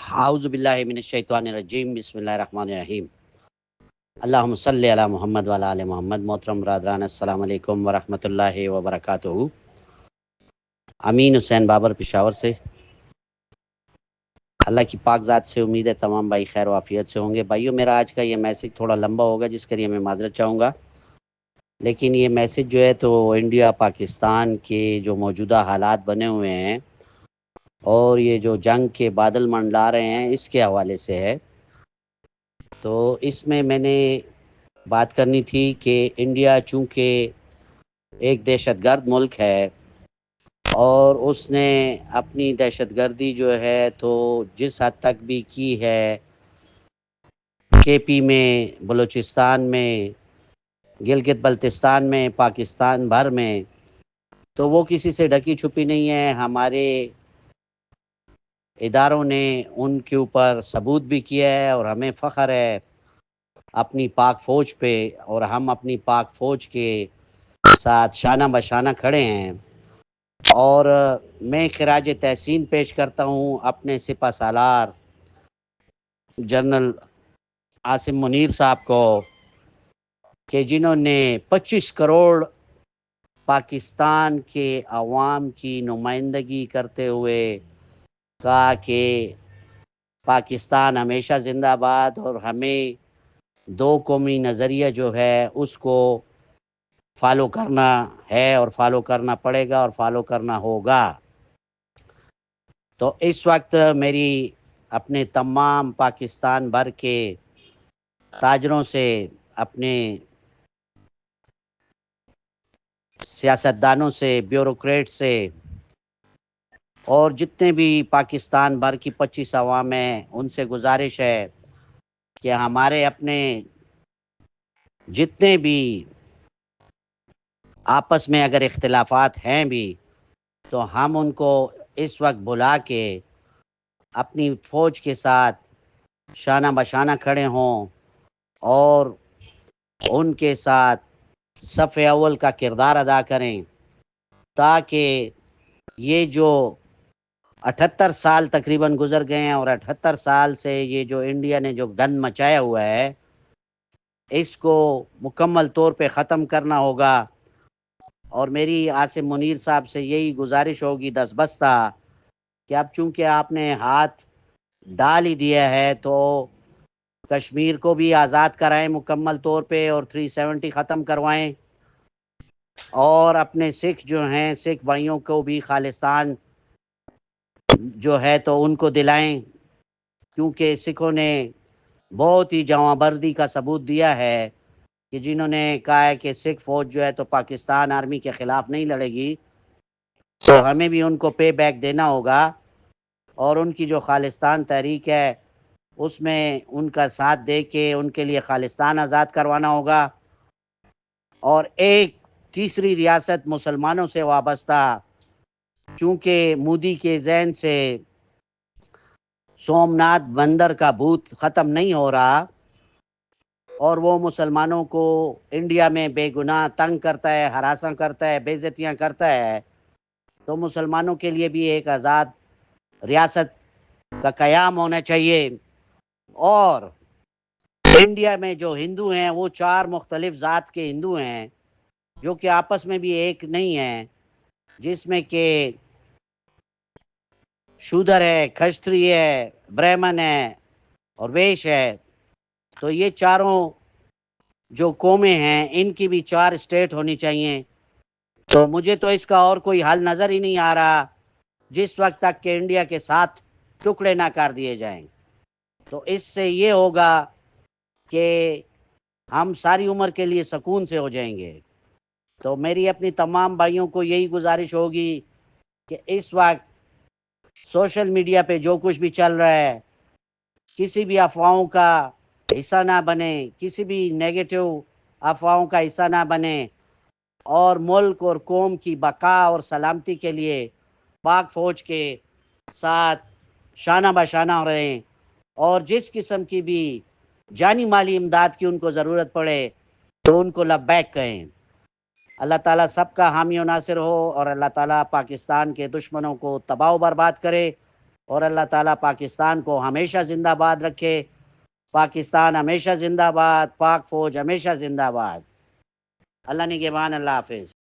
اعوذ باللہ من الشیطان الرجیم بسم اللہ الرحمن الرحیم اللہم صلی علی محمد وعلی آل محمد۔ محترم برادران، السلام علیکم ورحمۃ اللہ وبرکاتہ۔ امین حسین بابر پشاور سے۔ اللہ کی پاک ذات سے امید ہے تمام بھائی خیر و عافیت سے ہوں گے۔ بھائیو، میرا آج کا یہ میسج تھوڑا لمبا ہوگا، جس کے لیے میں معذرت چاہوں گا، لیکن یہ میسج جو ہے تو انڈیا پاکستان کے جو موجودہ حالات بنے ہوئے ہیں اور یہ جو جنگ کے بادل منڈلا رہے ہیں، اس کے حوالے سے ہے۔ تو اس میں نے بات کرنی تھی کہ انڈیا چونکہ ایک دہشت گرد ملک ہے اور اس نے اپنی دہشت گردی جو ہے تو جس حد تک بھی کی ہے، کے پی میں، بلوچستان میں، گلگت بلتستان میں، پاکستان بھر میں، تو وہ کسی سے ڈھکی چھپی نہیں ہے۔ ہمارے اداروں نے ان کے اوپر ثبوت بھی کیا ہے اور ہمیں فخر ہے اپنی پاک فوج پہ، اور ہم اپنی پاک فوج کے ساتھ شانہ بشانہ کھڑے ہیں۔ اور میں خراج تحسین پیش کرتا ہوں اپنے سپہ سالار جنرل عاصم منیر صاحب کو، کہ جنہوں نے 25 کروڑ پاکستان کے عوام کی نمائندگی کرتے ہوئے کہا کہ پاکستان ہمیشہ زندہ باد، اور ہمیں دو قومی نظریہ جو ہے اس کو فالو کرنا ہے اور فالو کرنا پڑے گا اور فالو کرنا ہوگا۔ تو اس وقت میری اپنے تمام پاکستان بھر کے تاجروں سے، اپنے سیاستدانوں سے، بیوروکریٹ سے، اور جتنے بھی پاکستان بھر کی 25 عوام ہیں، ان سے گزارش ہے کہ ہمارے اپنے جتنے بھی آپس میں اگر اختلافات ہیں بھی، تو ہم ان کو اس وقت بلا کے اپنی فوج کے ساتھ شانہ بشانہ کھڑے ہوں اور ان کے ساتھ صف اول کا کردار ادا کریں، تاکہ یہ جو 78 سال تقریباً گزر گئے ہیں، اور 78 سال سے یہ جو انڈیا نے جو گند مچایا ہوا ہے، اس کو مکمل طور پہ ختم کرنا ہوگا۔ اور میری عاصم منیر صاحب سے یہی گزارش ہوگی دستبستہ کہ اب چونکہ آپ نے ہاتھ ڈال ہی دیا ہے، تو کشمیر کو بھی آزاد کرائیں مکمل طور پہ، اور 370 ختم کروائیں، اور اپنے سکھ جو ہیں، سکھ بھائیوں کو بھی خالصتان جو ہے تو ان کو دلائیں، کیونکہ سکھوں نے بہت ہی جواں بردی کا ثبوت دیا ہے کہ جنہوں نے کہا ہے کہ سکھ فوج جو ہے تو پاکستان آرمی کے خلاف نہیں لڑے گی، تو ہمیں بھی ان کو پے بیک دینا ہوگا، اور ان کی جو خالصتان تحریک ہے اس میں ان کا ساتھ دے کے ان کے لیے خالصتان آزاد کروانا ہوگا۔ اور ایک تیسری ریاست مسلمانوں سے وابستہ، چونکہ مودی کے ذہن سے سومناتھ بندر کا بھوت ختم نہیں ہو رہا، اور وہ مسلمانوں کو انڈیا میں بے گناہ تنگ کرتا ہے، ہراساں کرتا ہے، بے عزتیاں کرتا ہے، تو مسلمانوں کے لیے بھی ایک آزاد ریاست کا قیام ہونا چاہیے۔ اور انڈیا میں جو ہندو ہیں وہ 4 مختلف ذات کے ہندو ہیں، جو کہ آپس میں بھی ایک نہیں ہیں، جس میں کہ شودر ہے، کھشتری ہے، برہمن ہے اور ویش ہے۔ تو یہ چاروں جو قومیں ہیں، ان کی بھی 4 اسٹیٹ ہونی چاہیے۔ تو مجھے تو اس کا اور کوئی حل نظر ہی نہیں آ رہا جس وقت تک کہ انڈیا کے 7 ٹکڑے نہ کر دیے جائیں۔ تو اس سے یہ ہوگا کہ ہم ساری عمر کے لیے سکون سے ہو جائیں گے۔ تو میری اپنی تمام بھائیوں کو یہی گزارش ہوگی کہ اس وقت سوشل میڈیا پہ جو کچھ بھی چل رہا ہے، کسی بھی افواہوں کا حصہ نہ بنے، کسی بھی نیگیٹو افواہوں کا حصہ نہ بنے، اور ملک اور قوم کی بقا اور سلامتی کے لیے پاک فوج کے ساتھ شانہ بشانہ رہیں، اور جس قسم کی بھی جانی مالی امداد کی ان کو ضرورت پڑے تو ان کو لبیک کہیں۔ اللہ تعالیٰ سب کا حامی و ناصر ہو، اور اللہ تعالیٰ پاکستان کے دشمنوں کو تباہ و برباد کرے۔ اور اللہ تعالیٰ پاکستان کو ہمیشہ زندہ باد رکھے. پاکستان ہمیشہ زندہ باد، پاک فوج ہمیشہ زندہ باد. اللہ نگہبان، اللہ حافظ.